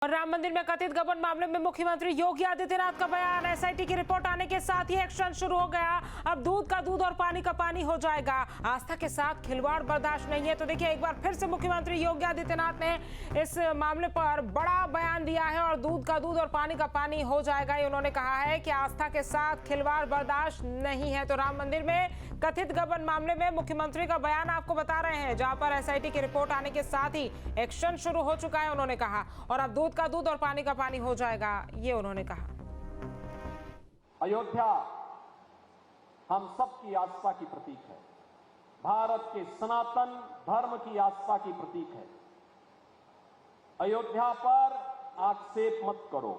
और राम मंदिर में कथित गबन मामले में मुख्यमंत्री योगी आदित्यनाथ का बयान। एसआईटी की रिपोर्ट आने के साथ ही एक्शन शुरू हो गया। अब दूध का दूध और पानी का पानी हो जाएगा। आस्था के साथ खिलवाड़ बर्दाश्त नहीं है। तो देखिए, एक बार फिर से मुख्यमंत्री योगी आदित्यनाथ ने इस मामले पर बड़ा बयान दिया है और दूध का दूध और पानी का पानी हो जाएगा। ये उन्होंने कहा है कि आस्था के साथ खिलवाड़ बर्दाश्त नहीं है। तो राम मंदिर में कथित गबन मामले में मुख्यमंत्री का बयान आपको बता रहे हैं, जहां पर एसआईटी की रिपोर्ट आने के साथ ही एक्शन शुरू हो चुका है, उन्होंने कहा। और अब दूध का दूध और पानी का पानी हो जाएगा, ये उन्होंने कहा। अयोध्या हम सबकी आस्था की प्रतीक है, भारत के सनातन धर्म की आस्था की प्रतीक है। अयोध्या पर आक्षेप मत करो।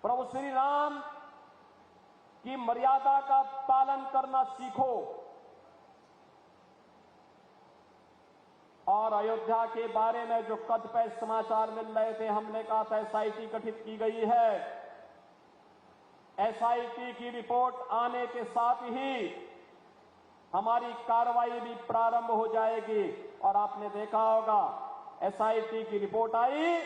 प्रभु श्री राम की मर्यादा का पालन करना सीखो। और अयोध्या के बारे में जो कतिपय समाचार मिल रहे थे, हमने कहा था एसआईटी गठित की गई है। एसआईटी की रिपोर्ट आने के साथ ही हमारी कार्रवाई भी प्रारंभ हो जाएगी। और आपने देखा होगा, एसआईटी की रिपोर्ट आई,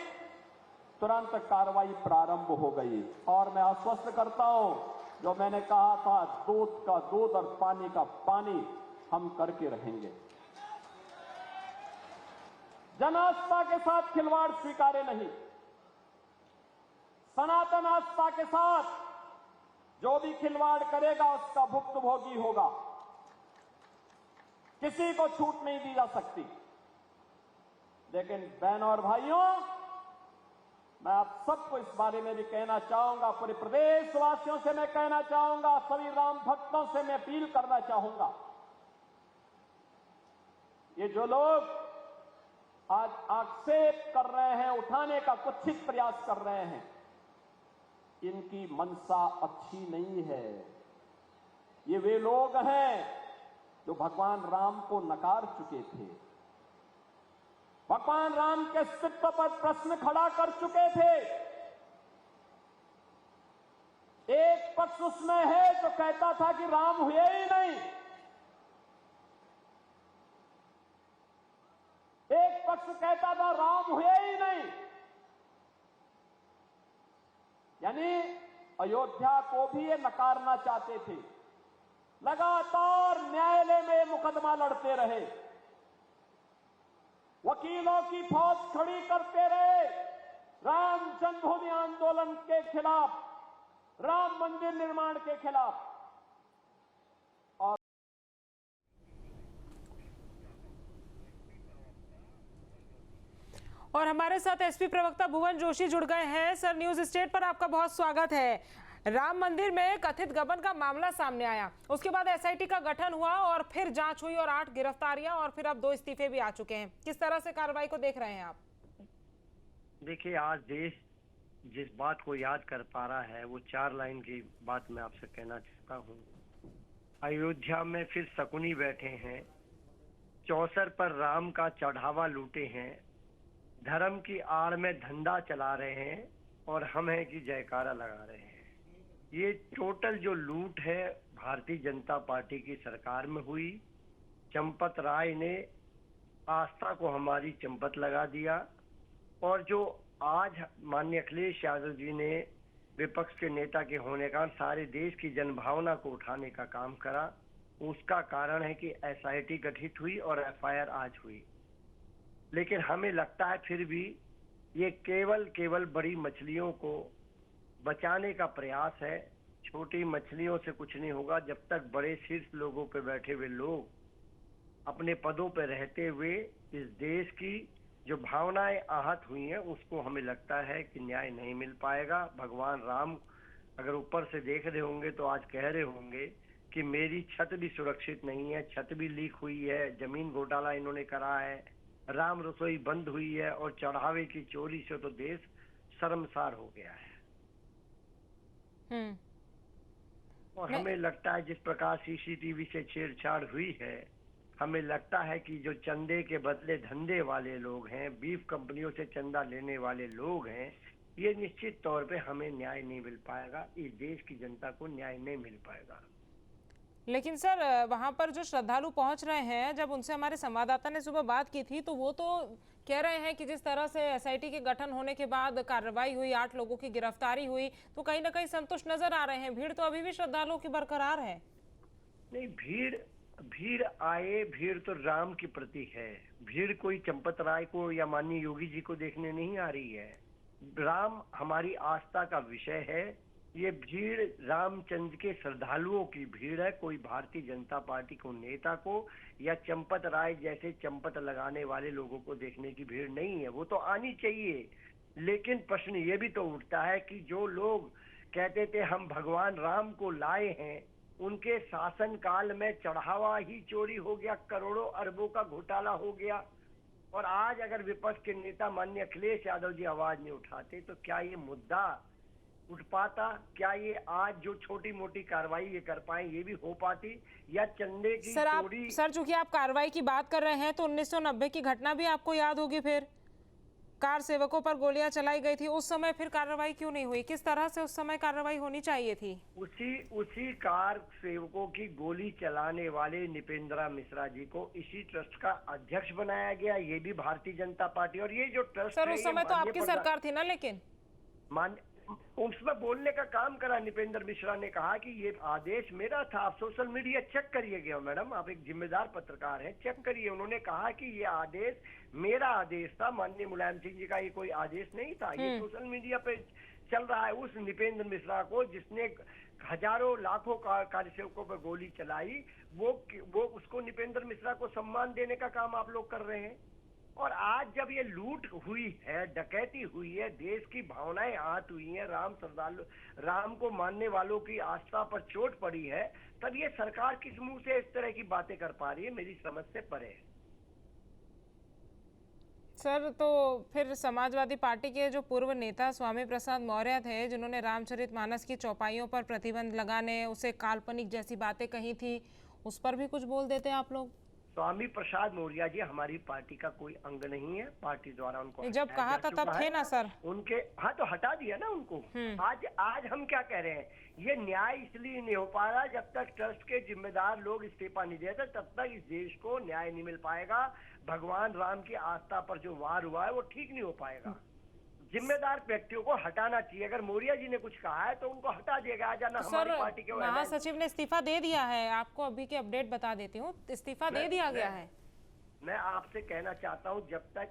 तुरंत कार्रवाई प्रारंभ हो गई। और मैं आश्वस्त करता हूं, जो मैंने कहा था, दूध का दूध और पानी का पानी हम करके रहेंगे। जन आस्था के साथ खिलवाड़ स्वीकार्य नहीं। सनातन आस्था के साथ जो भी खिलवाड़ करेगा उसका भुक्तभोगी होगा। किसी को छूट नहीं दी जा सकती। लेकिन बहनों और भाइयों, मैं आप सबको इस बारे में भी कहना चाहूंगा, पूरे प्रदेशवासियों से मैं कहना चाहूंगा, सभी राम भक्तों से मैं अपील करना चाहूंगा, ये जो लोग आज आक्षेप कर रहे हैं, उठाने का कुत्सित प्रयास कर रहे हैं, इनकी मंशा अच्छी नहीं है। ये वे लोग हैं जो भगवान राम को नकार चुके थे, भगवान राम के अस्तित्व पर प्रश्न खड़ा कर चुके थे। एक पक्ष उसमें है जो कहता था कि राम हुए ही नहीं, एक पक्ष कहता था राम हुए ही नहीं। यानी अयोध्या को भी ये नकारना चाहते थे। लगातार न्यायालय में मुकदमा लड़ते रहे, वकीलों की फौज खड़ी करते रहे राम जन्मभूमि आंदोलन के खिलाफ, राम मंदिर निर्माण के खिलाफ। और हमारे साथ एसपी प्रवक्ता भुवन जोशी जुड़ गए हैं। सर, न्यूज स्टेट पर आपका बहुत स्वागत है। राम मंदिर में कथित गबन का मामला सामने आया, उसके बाद एसआईटी का गठन हुआ और फिर जांच हुई और 8 गिरफ्तारियां और फिर अब 2 इस्तीफे भी आ चुके हैं। किस तरह से कार्रवाई को देख रहे हैं आप? देखिए, आज देश जिस बात को याद कर पा रहा है, वो 4 लाइन की बात मैं आपसे कहना चाहता हूँ। अयोध्या में फिर शकुनी बैठे हैं, चौसर पर राम का चढ़ावा लूटे हैं, धर्म की आड़ में धंधा चला रहे हैं और हम हैं कि जयकारा लगा रहे हैं। ये टोटल जो लूट है भारतीय जनता पार्टी की सरकार में हुई। चंपत राय ने आस्था को हमारी चंपत लगा दिया और जो आज माननीय अखिलेश यादव जी ने विपक्ष के नेता के होने का सारे देश की जनभावना को उठाने का काम करा, उसका कारण है कि एसआईटी गठित हुई और एफआईआर आज हुई। लेकिन हमें लगता है फिर भी ये केवल बड़ी मछलियों को बचाने का प्रयास है। छोटी मछलियों से कुछ नहीं होगा जब तक बड़े शीर्ष लोगों पे बैठे हुए लोग अपने पदों पे रहते हुए इस देश की जो भावनाएं आहत हुई हैं, उसको हमें लगता है कि न्याय नहीं मिल पाएगा। भगवान राम अगर ऊपर से देख रहे होंगे तो आज कह रहे होंगे कि मेरी छत भी सुरक्षित नहीं है, छत भी लीक हुई है, जमीन घोटाला इन्होंने करा है, राम रसोई बंद हुई है और चढ़ावे की चोरी से तो देश शर्मसार हो गया है। और हमें लगता है जिस प्रकार सीसीटीवी से छेड़छाड़ हुई है, हमें लगता है कि जो चंदे के बदले धंधे वाले लोग हैं, बीफ कंपनियों से चंदा लेने वाले लोग हैं, ये निश्चित तौर पे हमें न्याय नहीं मिल पाएगा। इस देश की जनता को न्याय नहीं मिल पाएगा। लेकिन सर वहां पर जो श्रद्धालु पहुंच रहे हैं, जब उनसे हमारे संवाददाता ने सुबह बात की थी तो वो तो कह रहे हैं कि जिस तरह से एसआईटी के गठन होने के बाद कार्रवाई हुई, 8 लोगों की गिरफ्तारी हुई, तो कहीं ना कहीं संतुष्ट नजर आ रहे हैं। भीड़ तो अभी भी श्रद्धालुओं की बरकरार है। नहीं, भीड़ तो राम की प्रति है। भीड़ कोई चंपत राय को या माननीय योगी जी को देखने नहीं आ रही है। राम हमारी आस्था का विषय है। ये भीड़ रामचंद्र के श्रद्धालुओं की भीड़ है, कोई भारतीय जनता पार्टी को नेता को या चंपत राय जैसे चंपत लगाने वाले लोगों को देखने की भीड़ नहीं है। वो तो आनी चाहिए, लेकिन प्रश्न ये भी तो उठता है कि जो लोग कहते थे हम भगवान राम को लाए हैं, उनके शासन काल में चढ़ावा ही चोरी हो गया, करोड़ों अरबों का घोटाला हो गया, और आज अगर विपक्ष के नेता माननीय अखिलेश यादव जी आवाज नहीं उठाते तो क्या ये मुद्दा उठ पाता? क्या ये आज जो छोटी मोटी कार्रवाई ये कर पाए ये भी हो पाती? या चंदे की चोरी? सर चूंकि आप कार्रवाई की बात कर रहे हैं तो 1990 की घटना भी आपको याद होगी। फिर कार सेवकों पर गोलियां चलाई गई थी, उस समय फिर कार्रवाई क्यों नहीं हुई? किस तरह से उस समय कार्रवाई होनी चाहिए थी? उसी कार सेवकों की गोली चलाने वाले निपेंद्रा मिश्रा जी को इसी ट्रस्ट का अध्यक्ष बनाया गया, ये भी भारतीय जनता पार्टी। और ये जो ट्रस्ट सर उस समय तो आपकी सरकार थी ना, लेकिन उसमें बोलने का काम करा निपेंद्र मिश्रा ने, कहा कि ये आदेश मेरा था। आप सोशल मीडिया चेक करिएगा मैडम, आप एक जिम्मेदार पत्रकार हैं, चेक करिए। उन्होंने कहा कि ये आदेश मेरा आदेश था, माननीय मुलायम सिंह जी का ये कोई आदेश नहीं था। ये सोशल मीडिया पे चल रहा है। उस निपेंद्र मिश्रा को जिसने हजारों लाखों कार्यसेवकों पर गोली चलाई, वो उसको निपेंद्र मिश्रा को सम्मान देने का काम आप लोग कर रहे हैं। और आज जब ये लूट हुई है, डकैती हुई है, देश की भावनाएं आहत हुई हैं, राम को मानने वालों की आस्था पर चोट पड़ी है, तब ये सरकार किस मुंह से इस तरह की बातें कर पा रही है? मेरी समझ से परे है। सर तो फिर समाजवादी पार्टी के जो पूर्व नेता स्वामी प्रसाद मौर्य थे, जिन्होंने रामचरितमानस की चौपाइयों पर प्रतिबंध लगाने, उसे काल्पनिक जैसी बातें कही थी, उस पर भी कुछ बोल देते हैं आप लोग? स्वामी प्रसाद मौर्य जी हमारी पार्टी का कोई अंग नहीं है। पार्टी द्वारा उनको जब कहा था तब थे ना सर उनके, हाँ तो हटा दिया ना उनको। आज हम क्या कह रहे हैं, ये न्याय इसलिए नहीं हो पा रहा जब तक ट्रस्ट के जिम्मेदार लोग इस्तीफा नहीं देते, तब तक इस देश को न्याय नहीं मिल पाएगा। भगवान राम की आस्था पर जो वार हुआ है वो ठीक नहीं हो पाएगा। जिम्मेदार व्यक्तियों को हटाना चाहिए। अगर मौर्य जी ने कुछ कहा है तो उनको हटा दिया गया। जाना हमारी पार्टी के महासचिव ने इस्तीफा दे दिया है, आपको अभी के अपडेट बता देती हूँ, इस्तीफा दे दिया गया है। मैं आपसे कहना चाहता हूँ, जब तक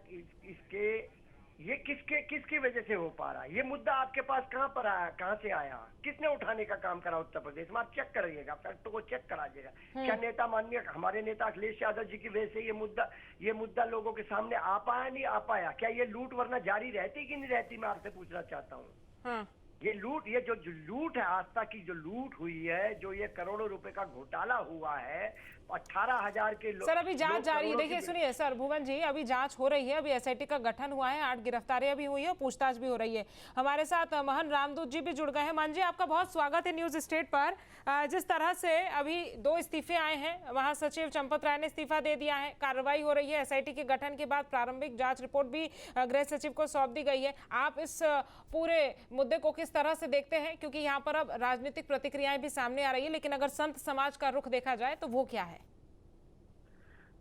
ये किसकी वजह से हो पा रहा है? ये मुद्दा आपके पास कहाँ पर आया, कहाँ से आया, किसने उठाने का काम करा उत्तर प्रदेश में? आप चेक करिएगा, फैक्टों को चेक कराइएगा। क्या नेता माननीय हमारे नेता अखिलेश यादव जी की वजह से ये मुद्दा लोगों के सामने आ पाया, नहीं आ पाया? क्या ये लूट वरना जारी रहती कि नहीं रहती? मैं आपसे पूछना चाहता हूँ। ये जो लूट है, आस्था की जो लूट हुई है, जो ये करोड़ों रुपए का घोटाला हुआ है, 18,000 के लोग। सर अभी जांच जारी है। देखिए सुनिए सर, भुवन जी, अभी जांच हो रही है, अभी एसआईटी का गठन हुआ है, 8 गिरफ्तारियां भी हुई है, पूछताछ भी हो रही है। हमारे साथ महन रामदूत जी भी जुड़ गए हैं। महन जी, आपका बहुत स्वागत है न्यूज स्टेट पर। जिस तरह से अभी 2 इस्तीफे आए हैं, महासचिव चंपत राय ने इस्तीफा दे दिया है, कार्रवाई हो रही है, एसआईटी के गठन के बाद प्रारंभिक जांच रिपोर्ट भी गृह सचिव को सौंप दी गई है। आप इस पूरे मुद्दे को किस तरह से देखते हैं? क्योंकि यहाँ पर अब राजनीतिक प्रतिक्रियाएं भी सामने आ रही है, लेकिन अगर संत समाज का रुख देखा जाए तो वो क्या है?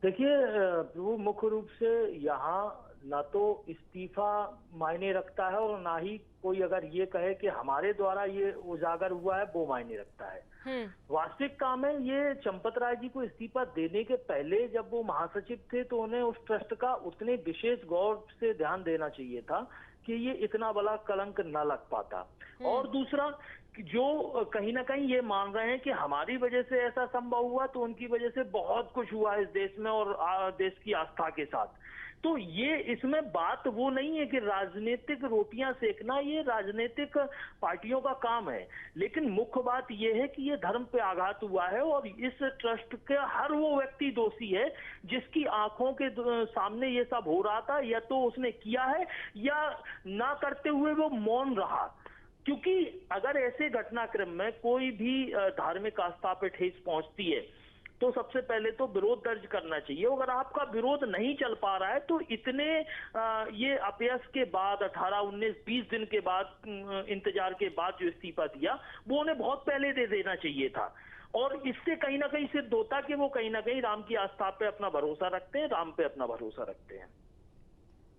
देखिए, वो मुख्य रूप से यहाँ ना तो इस्तीफा मायने रखता है और ना ही कोई अगर ये कहे कि हमारे द्वारा ये उजागर हुआ है वो मायने रखता है। वास्तविक काम है, ये चंपत राय जी को इस्तीफा देने के पहले जब वो महासचिव थे तो उन्हें उस ट्रस्ट का उतने विशेष गौर से ध्यान देना चाहिए था कि ये इतना बड़ा कलंक न लग पाता। और दूसरा, जो कहीं ना कहीं ये मान रहे हैं कि हमारी वजह से ऐसा संभव हुआ, तो उनकी वजह से बहुत कुछ हुआ इस देश में और देश की आस्था के साथ। तो ये इसमें बात वो नहीं है कि राजनीतिक रोटियां सेकना, ये राजनीतिक पार्टियों का काम है। लेकिन मुख्य बात ये है कि ये धर्म पे आघात हुआ है और इस ट्रस्ट के हर वो व्यक्ति दोषी है जिसकी आंखों के सामने ये सब हो रहा था, या तो उसने किया है या ना करते हुए वो मौन रहा। क्योंकि अगर ऐसे घटनाक्रम में कोई भी धार्मिक आस्था पे ठेस पहुंचती है तो सबसे पहले तो विरोध दर्ज करना चाहिए। अगर आपका विरोध नहीं चल पा रहा है तो इतने ये अपयश के बाद 18, 19, 20 दिन के बाद इंतजार के बाद जो इस्तीफा दिया वो उन्हें बहुत पहले दे देना चाहिए था। और इससे कहीं ना कहीं सिद्ध होता कि वो कहीं ना कहीं राम की आस्था पे अपना भरोसा रखते हैं, राम पे अपना भरोसा रखते हैं।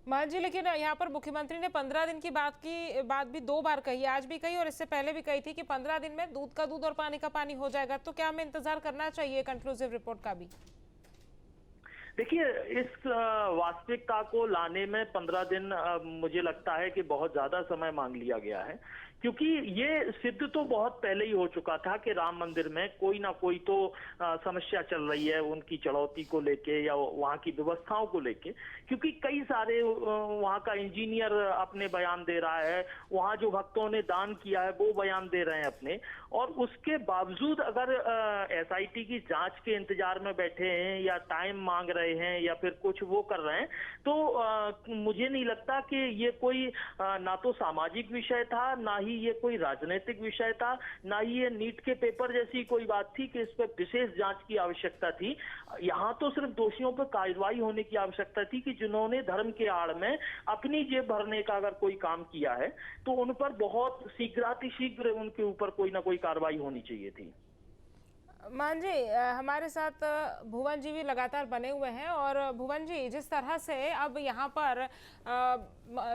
मान जी, लेकिन यहाँ पर मुख्यमंत्री ने 15 दिन की बात भी 2 बार कही, आज भी कही और इससे पहले भी कही थी कि 15 दिन में दूध का दूध और पानी का पानी हो जाएगा। तो क्या हमें इंतजार करना चाहिए कंक्लूसिव रिपोर्ट का भी? देखिए, इस वास्तविकता को लाने में 15 दिन मुझे लगता है कि बहुत ज्यादा समय मांग लिया गया है, क्योंकि ये सिद्ध तो बहुत पहले ही हो चुका था कि राम मंदिर में कोई ना कोई तो समस्या चल रही है, उनकी चढ़ौती को लेके या वहाँ की व्यवस्थाओं को लेके, क्योंकि कई सारे वहाँ का इंजीनियर अपने बयान दे रहा है, वहाँ जो भक्तों ने दान किया है वो बयान दे रहे हैं अपने, और उसके बावजूद अगर एसआईटी की जांच के इंतजार में बैठे हैं या टाइम मांग रहे हैं या फिर कुछ वो कर रहे हैं, तो मुझे नहीं लगता कि ये कोई ना तो सामाजिक विषय था, ना ही ये कोई राजनीतिक विषय था, ना ही ये नीट के पेपर जैसी कोई बात थी कि इस पर विशेष जांच की आवश्यकता थी। यहाँ तो सिर्फ दोषियों पर कार्रवाई होने की आवश्यकता थी कि जिन्होंने धर्म के आड़ में अपनी जेब भरने का अगर कोई काम किया है तो उन पर बहुत शीघ्र उनके ऊपर कोई ना कोई कार्रवाई होनी चाहिए थी। मान जी, हमारे साथ भुवन जी भी लगातार बने हुए हैं, और भुवन जी, जिस तरह से अब यहाँ पर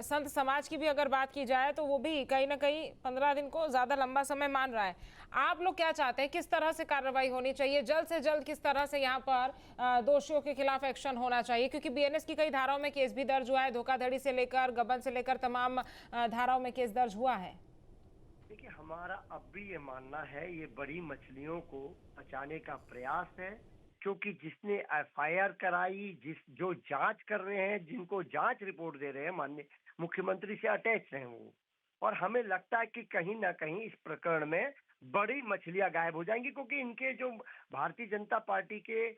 संत समाज की भी अगर बात की जाए तो वो भी कहीं ना कहीं 15 दिन को ज़्यादा लंबा समय मान रहा है। आप लोग क्या चाहते हैं, किस तरह से कार्रवाई होनी चाहिए, जल्द से जल्द किस तरह से यहाँ पर दोषियों के खिलाफ एक्शन होना चाहिए? क्योंकि बीएनएस की कई धाराओं में केस भी दर्ज हुआ है, धोखाधड़ी से लेकर गबन से लेकर तमाम धाराओं में केस दर्ज हुआ है। देखिए, हमारा अब भी ये मानना है ये बड़ी मछलियों को बचाने का प्रयास है, क्योंकि जिसने एफआईआर कराई, जो जांच कर रहे हैं, जिनको जांच रिपोर्ट दे रहे हैं, माननीय मुख्यमंत्री से अटैच हैं वो, और हमें लगता है कि कहीं ना कहीं इस प्रकरण में बड़ी मछलियां गायब हो जाएंगी, क्योंकि इनके जो भारतीय जनता पार्टी के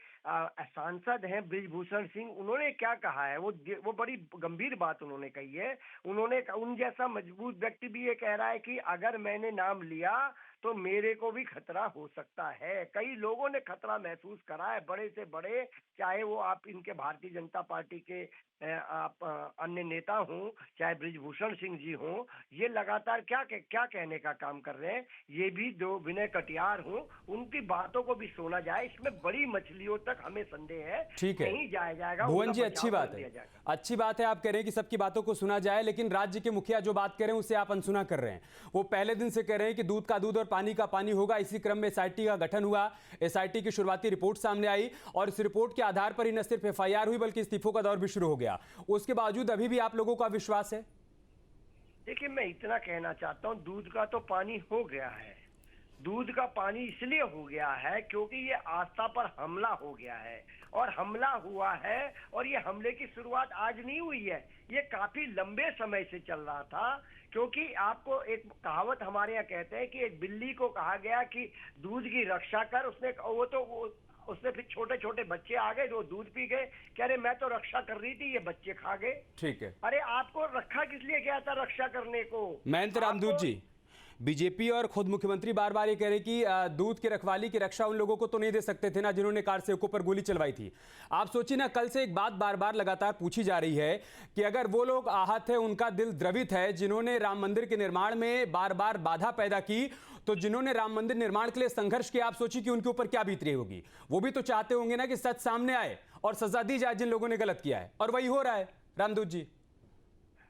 सांसद हैं बृजभूषण सिंह, उन्होंने क्या कहा है, वो बड़ी गंभीर बात उन्होंने कही है। उन्होंने उन जैसा मजबूत व्यक्ति भी ये कह रहा है कि अगर मैंने नाम लिया तो मेरे को भी खतरा हो सकता है। कई लोगों ने खतरा महसूस करा है, बड़े से बड़े, चाहे वो आप इनके भारतीय जनता पार्टी के आप अन्य नेता हों, चाहे बृजभूषण सिंह जी हों, ये लगातार क्या कहने का काम कर रहे हैं। ये भी जो विनय कटियार हों, उनकी बातों को भी सुना जाए। इसमें बड़ी मछलियों तक हमें संदेह है, ठीक है, नहीं जाया जाएगा। भुवन जी, अच्छी बात है, अच्छी बात है आप कह रहे हैं कि सबकी बातों को सुना जाए, लेकिन राज्य के मुखिया जो बात कर रहे हैं उसे आप अनसुना कर रहे हैं। वो पहले दिन से कह रहे हैं कि दूध का दूध और पानी का पानी होगा। इसी क्रम में एसआईटी का गठन हुआ, एसआईटी की शुरुआती रिपोर्ट सामने आई, और इस रिपोर्ट के आधार पर ही न सिर्फ एफआईआर हुई बल्कि इस्तीफों का दौर भी शुरू हो गया। उसके बावजूद अभी भी आप लोगों का विश्वास है? देखिए, मैं इतना कहना चाहता हूं, दूध का तो पानी हो गया है। दूध का पानी इसलिए हो गया है क्योंकि ये आस्था पर हमला हो गया है, और हमला हुआ है, और ये हमले की शुरुआत आज नहीं हुई है, ये काफी लंबे समय से चल रहा था। क्योंकि आपको एक कहावत हमारे यहाँ कहते हैं कि एक बिल्ली को कहा गया कि दूध की रक्षा कर, उसने फिर छोटे छोटे बच्चे आ गए जो दूध पी गए, कह रहे मैं तो रक्षा कर रही थी, ये बच्चे खा गए। ठीक है, अरे आपको रखा किस लिए गया था रक्षा करने को? महंत रामदूत जी, बीजेपी और खुद मुख्यमंत्री बार बार ये कह रहे कि दूध की रखवाली की रक्षा उन लोगों को तो नहीं दे सकते थे ना जिन्होंने कार सेवकों पर गोली चलवाई थी। आप सोचिए ना, कल से एक बात बार बार लगातार पूछी जा रही है कि अगर वो लोग आहत है, उनका दिल द्रवित है, जिन्होंने राम मंदिर के निर्माण में बार बार बाधा पैदा की, तो जिन्होंने राम मंदिर निर्माण के लिए संघर्ष किया, आप सोचिए कि उनके ऊपर क्या बीत रही होगी। वो भी तो चाहते होंगे ना कि सच सामने आए और सजा दी जाए जिन लोगों ने गलत किया है, और वही हो रहा है। रामदूत जी,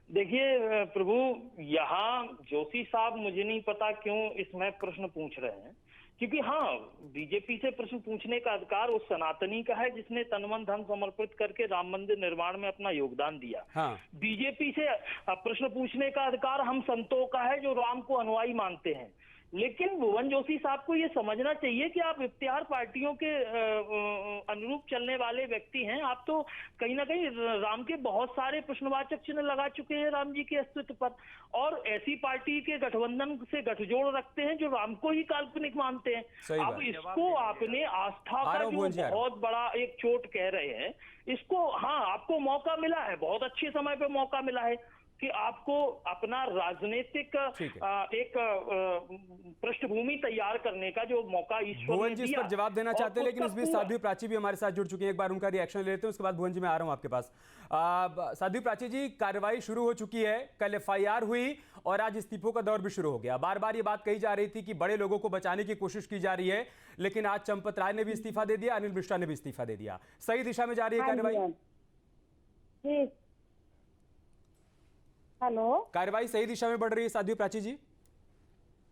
देखिए प्रभु, यहाँ जोशी साहब मुझे नहीं पता क्यों इसमें प्रश्न पूछ रहे हैं, क्योंकि हाँ, बीजेपी से प्रश्न पूछने का अधिकार उस सनातनी का है जिसने तन मन धन समर्पित करके राम मंदिर निर्माण में अपना योगदान दिया। हाँ। बीजेपी से प्रश्न पूछने का अधिकार हम संतों का है जो राम को अनुयायी मानते हैं। लेकिन भुवन जोशी साहब को ये समझना चाहिए कि आप इफ्तिहार पार्टियों के अनुरूप चलने वाले व्यक्ति हैं। आप तो कहीं ना कहीं राम के बहुत सारे प्रश्नवाचक चिन्ह लगा चुके हैं राम जी के अस्तित्व पर, और ऐसी पार्टी के गठबंधन से गठजोड़ रखते हैं जो राम को ही काल्पनिक मानते हैं। अब इसको आपने आस्था का जो बहुत बड़ा एक चोट कह रहे हैं, इसको, हाँ आपको मौका मिला है, बहुत अच्छे समय पे मौका मिला है कि आपको अपना राजनीतिक एक पृष्ठभूमि तैयार करने का जो मौका ईश्वर भुवन ने जी इस दिया। पर जवाब देना चाहते हैं, लेकिन इस बीच साध्वी प्राची भी हमारे साथ जुड़ चुकी हैं। एक बार उनका रिएक्शन ले लेते हैं, उसके बाद भुवन जी मैं आ रहा हूं आपके पास। साध्वी प्राची जी, कार्रवाई शुरू हो चुकी है, कल एफआईआर हुई और आज इस्तीफों का दौर भी शुरू हो गया। बार बार ये बात कही जा रही थी कि बड़े लोगों को बचाने की कोशिश की जा रही है, लेकिन आज चंपत राय ने भी इस्तीफा दे दिया, अनिल मिश्रा ने भी इस्तीफा दे दिया। सही दिशा में जा रही है कार्रवाई? हेलो, कार्रवाई सही दिशा में बढ़ रही है साध्वी प्राची जी?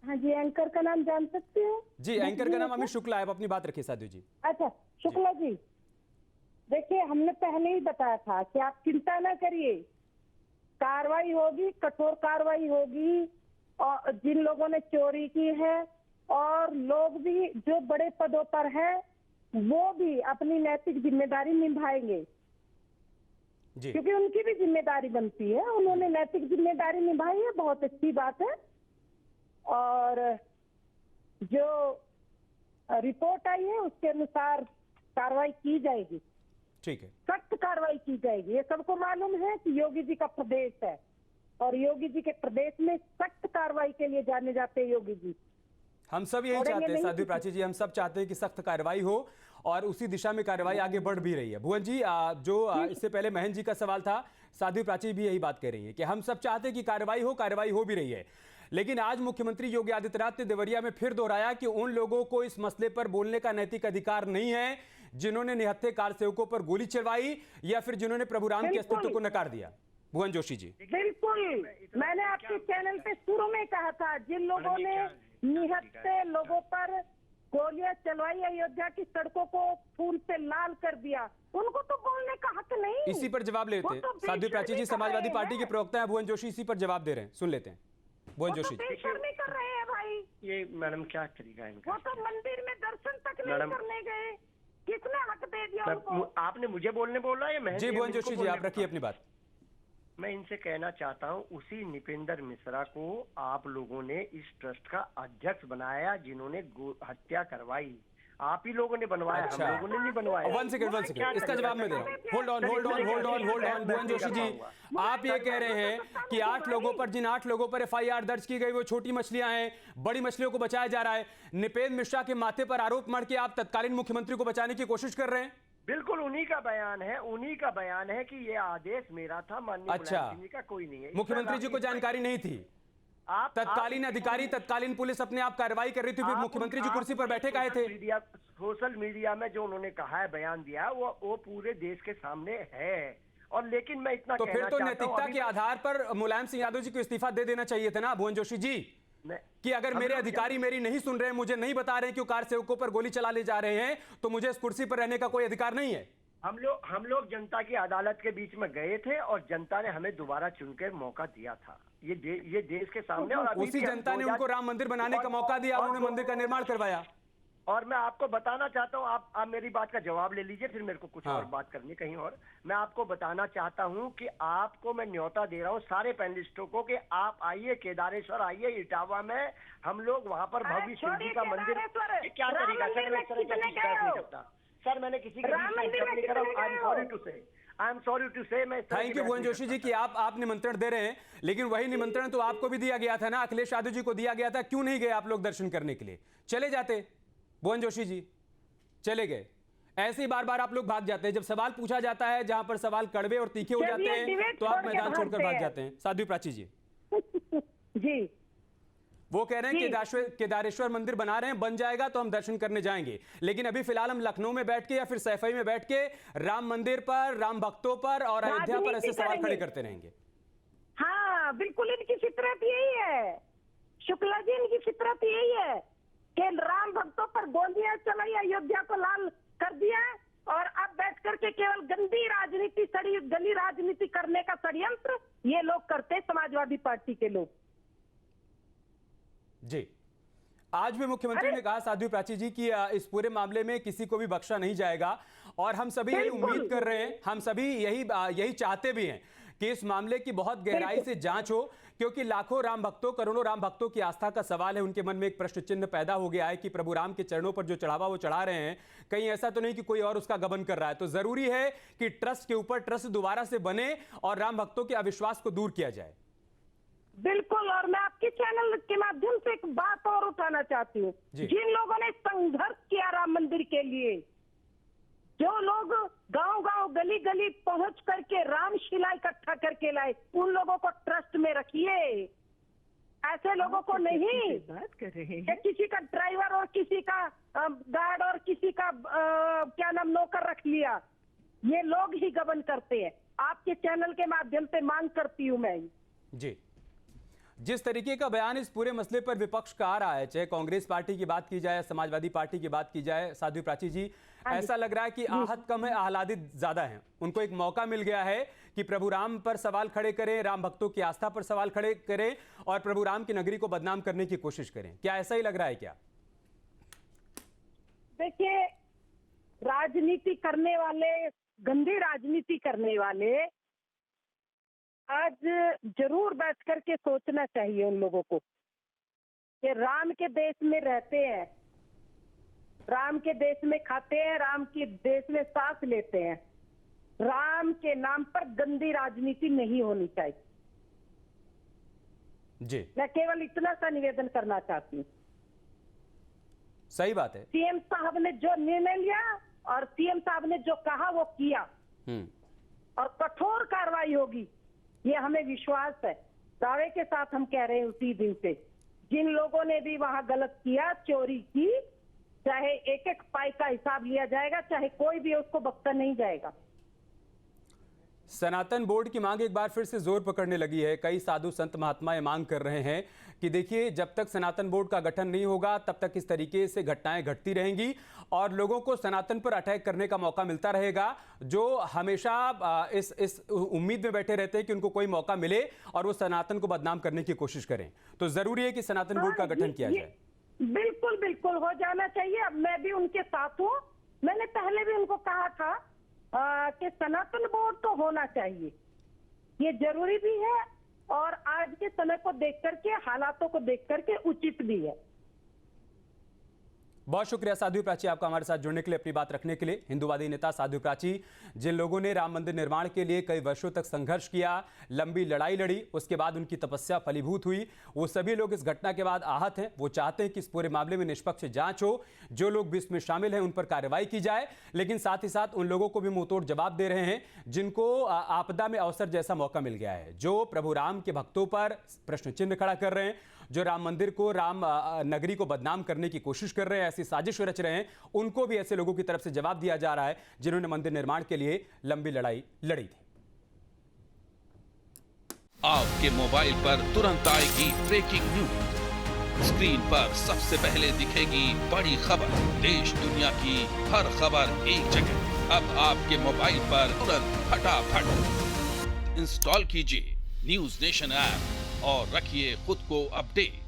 हाँ जी, एंकर का नाम जान सकते हो? जी, एंकर का नाम अमित शुक्ला है। आप अपनी बात रखिए साध्वी जी। अच्छा, शुक्ला जी, देखिए हमने पहले ही बताया था कि आप चिंता न करिए, कार्रवाई होगी, कठोर कार्रवाई होगी। और जिन लोगों ने चोरी की है और लोग भी जो बड़े पदों पर हैं, वो भी अपनी नैतिक जिम्मेदारी निभाएंगे, जी, क्योंकि उनकी भी जिम्मेदारी बनती है। उन्होंने नैतिक जिम्मेदारी निभाई है, बहुत अच्छी बात है। और जो रिपोर्ट आई है उसके अनुसार कार्रवाई की जाएगी, ठीक है, सख्त कार्रवाई की जाएगी। ये सबको मालूम है कि योगी जी का प्रदेश है और योगी जी के प्रदेश में सख्त कार्रवाई के लिए जाने जाते हैं योगी जी। हम सब यही चाहते हैं साध्वी प्राची जी, हम सब चाहते हैं कि सख्त कार्रवाई हो और उसी दिशा में कार्रवाई आगे बढ़ भी रही है। भुवन जी, इससे पहले महेंद्र जी का सवाल था, साध्वी प्राची भी यही बात कह रही है कि हम सब चाहते हैं कि कार्रवाई हो भी रही है। लेकिन आज मुख्यमंत्री योगी आदित्यनाथ ने देवरिया में फिर दोहराया कि उन लोगों को इस मसले पर बोलने का नैतिक अधिकार नहीं है जिन्होंने निहत्थे कार सेवकों पर गोली चलवाई या फिर जिन्होंने प्रभुराम के अस्तित्व को नकार दिया। भुवन जोशी जी, बिल्कुल, मैंने आपके चैनल पे शुरू में कहा था, जिन लोगों ने निहत्थे लोगों पर गोलियां चलवाई, अयोध्या की सड़कों को खून से लाल कर दिया, उनको तो बोलने का हक नहीं। इसी पर जवाब लेते हैं। साध्वी प्राची जी समाजवादी पार्टी के प्रवक्ता हैं, भुवन जोशी इसी पर जवाब दे रहे हैं, सुन लेते हैं भुवन जोशी जी। बेशर्मी कर रहे हैं भाई, ये मैडम क्या तरीका है इनका? वो तो मंदिर में दर्शन तक नहीं करने गए, किसने हक दे दिया उनको? आपने मुझे बोलने बोला या मैं? जी भुवन जोशी जी, आप रखिए अपनी बात। मैं इनसे कहना चाहता हूं, उसी निपेंद्र मिश्रा को आप लोगों ने इस ट्रस्ट का अध्यक्ष बनाया जिन्होंने हत्या करवाई। आप ही लोगों ने बनवाया, अच्छा, हम लोगों ने नहीं बनवाया। वन सेकंड, इसका जवाब मैं दे रहा हूँ। होल्ड ऑन भुवन जोशी जी, आप ये कह रहे हैं कि 8 लोगों पर, जिन 8 लोगों पर एफआईआर दर्ज की गई वो छोटी मछलियां हैं, बड़ी मछलियों को बचाया जा रहा है। निपेंद्र मिश्रा के माथे पर आरोप मढ़ के आप तत्कालीन मुख्यमंत्री को बचाने की कोशिश कर रहे हैं? बिल्कुल उन्हीं का बयान है कि ये आदेश मेरा था, माननीय अच्छा, जी का कोई नहीं है। मुख्यमंत्री जी को जानकारी नहीं थी? तत्कालीन अधिकारी, तत्कालीन पुलिस अपने आप कार्रवाई कर रही थी, फिर मुख्यमंत्री जी कुर्सी पर बैठे काहे थे? सोशल मीडिया में जो उन्होंने कहा है, बयान दिया है, वो पूरे देश के सामने है। और लेकिन मैं इतना तो फिर तो नैतिकता के आधार पर मुलायम सिंह यादव जी को इस्तीफा दे देना चाहिए था ना भुवन जोशी जी, कि अगर मेरे अधिकारी मेरी नहीं सुन रहे हैं, मुझे नहीं बता रहे हैं कि कार सेवकों पर गोली चला ले जा रहे हैं, तो मुझे इस कुर्सी पर रहने का कोई अधिकार नहीं है। हम लोग जनता की अदालत के बीच में गए थे और जनता ने हमें दोबारा चुनकर मौका दिया था, ये देश के सामने। और उसी जनता ने उनको राम मंदिर बनाने का मौका दिया, उन्होंने मंदिर का निर्माण करवाया। और मैं आपको बताना चाहता हूं, आप मेरी बात का जवाब ले लीजिए, फिर मेरे को कुछ और बात करनी कहीं और। मैं आपको बताना चाहता हूं कि आपको मैं न्योता दे रहा हूं, सारे पैनलिस्टों को, कि आप आइए केदारेश्वर, आइए इटावा में, हम लोग वहां पर भव्य शिव जी का मंदिर। क्या तरीका सर, मैं इस तरह का कुछ कह नहीं सकता सर, मैंने किसी के बीच में नहीं करा। आई एम सॉरी टू से मैं। थैंक यू भुवन जोशी जी कि आप निमंत्रण दे रहे हैं, लेकिन वही निमंत्रण तो आपको भी दिया गया था ना, अखिलेश यादव जी को दिया गया था। क्यों नहीं गए आप लोग दर्शन करने के लिए? चले जाते भुवन जोशी जी, चले गए। ऐसे ही बार बार आप लोग भाग जाते हैं, जब सवाल पूछा जाता है जहां पर सवाल कड़वे और तीखे हो जाते हैं तो आप मैदान छोड़कर भाग जाते हैं। साध्वी प्राची जी जी, वो कह रहे हैं केदारेश्वर मंदिर बना रहे हैं, बन जाएगा तो हम दर्शन करने जाएंगे, लेकिन अभी फिलहाल हम लखनऊ में बैठ के या फिर सैफई में बैठ के राम मंदिर पर, राम भक्तों पर और अयोध्या पर ऐसे सवाल खड़े करते रहेंगे। हाँ बिल्कुल, इनकी फितरत यही है शुक्ला जी, इनकी फितरत यही है कि राम भक्तों पर गोलियां चलाई, अयोध्या को लाल कर दिया और अब बैठ करके केवल गंदी राजनीति, सड़ी गली राजनीति करने का षड्यंत्र ये लोग करते, समाजवादी पार्टी के लोग। जी, आज भी मुख्यमंत्री ने कहा साध्वी प्राची जी कि इस पूरे मामले में किसी को भी बख्शा नहीं जाएगा और हम सभी यही उम्मीद कर रहे हैं, हम सभी यही चाहते भी हैं कि इस मामले की बहुत गहराई से जांच हो, क्योंकि लाखों राम भक्तों, करोड़ों राम भक्तों की आस्था का सवाल है। उनके मन में एक प्रश्न चिन्ह पैदा हो गया है कि प्रभु राम के चरणों पर जो चढ़ावा वो चढ़ा रहे हैं, कहीं ऐसा तो नहीं कि कोई और उसका गबन कर रहा है। तो जरूरी है कि ट्रस्ट के ऊपर ट्रस्ट दोबारा से बने और राम भक्तों के अविश्वास को दूर किया जाए। बिल्कुल, और मैं आपके चैनल के माध्यम से एक बात और उठाना चाहती हूँ। जिन लोगों ने संघर्ष किया राम मंदिर के लिए, जो लोग गांव गांव गली गली पहुंच करके रामशिला इकट्ठा करके लाए, उन लोगों को ट्रस्ट में रखिए। ऐसे लोगों को नहीं बात कर रहे कि किसी का ड्राइवर और किसी का गार्ड और किसी का क्या नाम नौकर रख लिया। ये लोग ही गबन करते हैं। आपके चैनल के माध्यम से मांग करती हूँ मैं। जी, जिस तरीके का बयान इस पूरे मसले पर विपक्ष का आ रहा है, चाहे कांग्रेस पार्टी की बात की जाए, समाजवादी पार्टी की बात की जाए, साध्वी प्राची जी, ऐसा लग रहा है कि आहत कम है, आह्लादित ज्यादा हैं। उनको एक मौका मिल गया है कि प्रभु राम पर सवाल खड़े करें, राम भक्तों की आस्था पर सवाल खड़े करें और प्रभु राम की नगरी को बदनाम करने की कोशिश करें। क्या ऐसा ही लग रहा है क्या? देखिए, राजनीति करने वाले, गंदी राजनीति करने वाले आज जरूर बैठ करके सोचना चाहिए उन लोगों को कि राम के देश में रहते हैं, राम के देश में खाते हैं, राम के देश में सांस लेते हैं। राम के नाम पर गंदी राजनीति नहीं होनी चाहिए। जी, मैं केवल इतना सा निवेदन करना चाहती हूँ। सही बात है। सीएम साहब ने जो निर्णय लिया और सीएम साहब ने जो कहा वो किया, और कठोर कार्रवाई होगी, ये हमें विश्वास है। दावे के साथ हम कह रहे हैं उसी दिन से, जिन लोगों ने भी वहां गलत किया, चोरी की, चाहे एक एक पाई का हिसाब लिया जाएगा, चाहे कोई भी उसको बख्शा नहीं जाएगा। सनातन बोर्ड की मांग एक बार फिर से जोर पकड़ने लगी है। कई साधु संत महात्मा ये मांग कर रहे हैं कि देखिए, जब तक सनातन बोर्ड का गठन नहीं होगा तब तक इस तरीके से घटनाएं घटती रहेंगी और लोगों को सनातन पर अटैक करने का मौका मिलता रहेगा, जो हमेशा इस उम्मीद में बैठे रहते हैं कि उनको कोई मौका मिले और वो सनातन को बदनाम करने की कोशिश करें। तो जरूरी है कि सनातन बोर्ड का गठन किया जाए। बिल्कुल बिल्कुल हो जाना चाहिए। अब मैं भी उनके साथ हूँ। मैंने पहले भी उनको कहा था कि सनातन बोर्ड तो होना चाहिए, ये जरूरी भी है और आज के समय को देख करके, हालातों को देख करके उचित भी है। बहुत शुक्रिया साध्वी प्राची, आपका हमारे साथ जुड़ने के लिए, अपनी बात रखने के लिए। हिंदूवादी नेता साध्वी प्राची, जिन लोगों ने राम मंदिर निर्माण के लिए कई वर्षों तक संघर्ष किया, लंबी लड़ाई लड़ी, उसके बाद उनकी तपस्या फलीभूत हुई, वो सभी लोग इस घटना के बाद आहत हैं। वो चाहते हैं कि इस पूरे मामले में निष्पक्ष जांच हो, जो लोग भी इसमें शामिल हैं उन पर कार्रवाई की जाए, लेकिन साथ ही साथ उन लोगों को भी मुंहतोड़ जवाब दे रहे हैं जिनको आपदा में अवसर जैसा मौका मिल गया है, जो प्रभु राम के भक्तों पर प्रश्न चिन्ह खड़ा कर रहे हैं, जो राम मंदिर को, राम नगरी को बदनाम करने की कोशिश कर रहे हैं, ऐसी साजिश रच रहे हैं। उनको भी ऐसे लोगों की तरफ से जवाब दिया जा रहा है जिन्होंने मंदिर निर्माण के लिए लंबी लड़ाई लड़ी थी। आपके मोबाइल पर तुरंत आएगी ब्रेकिंग न्यूज। स्क्रीन पर सबसे पहले दिखेगी बड़ी खबर। देश दुनिया की हर खबर एक जगह। अब आपके मोबाइल पर तुरंत फटाफट इंस्टॉल कीजिए न्यूज नेशन ऐप और रखिए खुद को अपडेट।